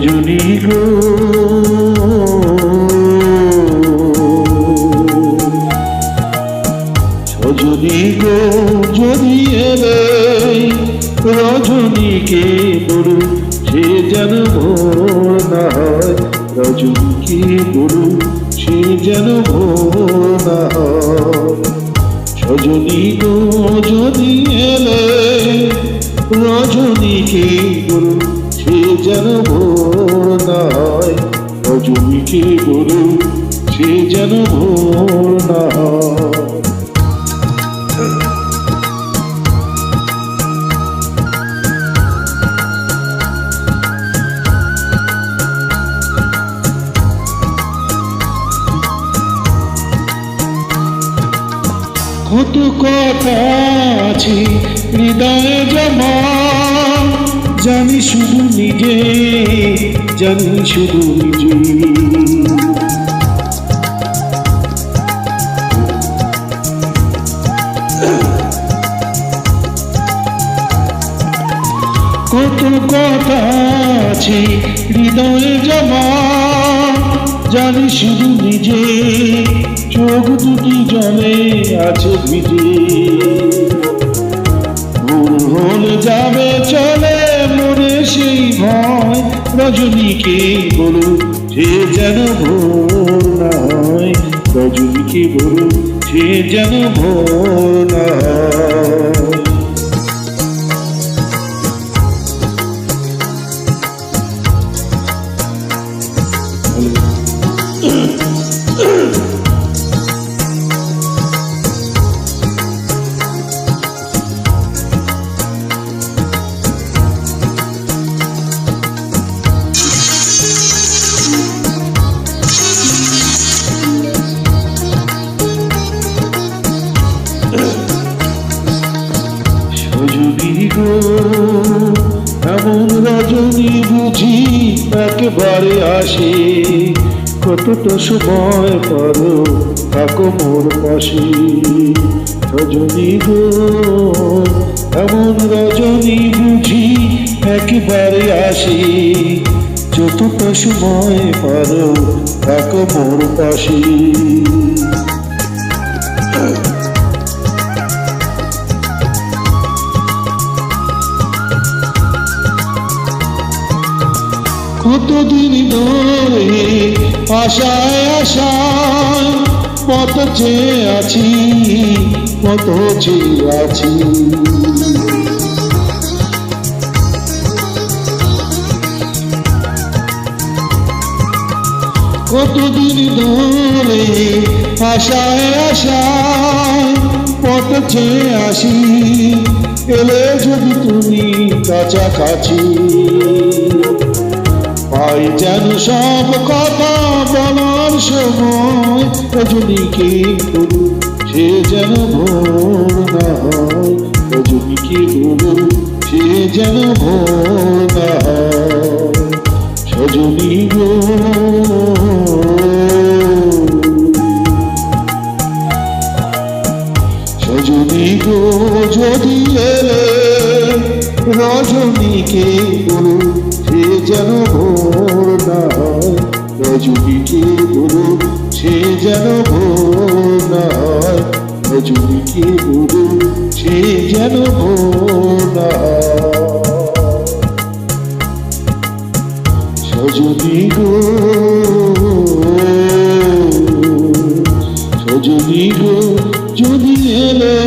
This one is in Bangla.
রজনী গো রজনী গো যদি এলে রজনীকে বলু সে যেন ভোর না হয়, রজনীকে বলু সে যেন ভোর না হয়। রজনী গো যদি এলে রজনীকে বলু সে যেন ভোর না হয়, রজনীকে বলু সে যেন ভোর না হয়। কত কথা আছে হৃদয়ে জমা, জানি শুধু নিজে, জানি শুধু নিজে। কত কথা আছে হৃদয়ে জমা, জানি শুধু নিজে, চোখ দুটি জলে আছে ভিজে। ভোর হলে যাবে চলে মনে সেই ভয়, রজনীকে বলু সে যেন ভোর না হয়, রজনীকে বলু সে যেন ভোর না হয়। রজনী গো এমন রজনী বুঝি একবারে আসে, কতটা সময় পারো থাকো মোর পাশে। রজনী গো এমন রজনী বুঝি একবারে আসে, যতটা সময় পারো থাকো মোর পাশে। কতদিন ধরে আশায় আশায় কত চেয়ে আছি, কত চেয়ে আছি। কতদিন ধরে আশায় আশায় কত চেয়ে আসি, এলে যদি তুমি কাছাকাছি। পাই যেন সব কথা বলার সময়, রজনীকে বলু সে যেন ভোর না হয়, রজনীকে বলু সে যেন ভোর না হয়। রজনী গো রজনী গো যদি এলে রজনীকে বলু সে যেন ভোর না হয়, রজনীকে বলু সে যেন ভোর না হয়, রজনীকে বলু সে যেন ভোর না হয়। রজনী গো রজনী গো যদি এলে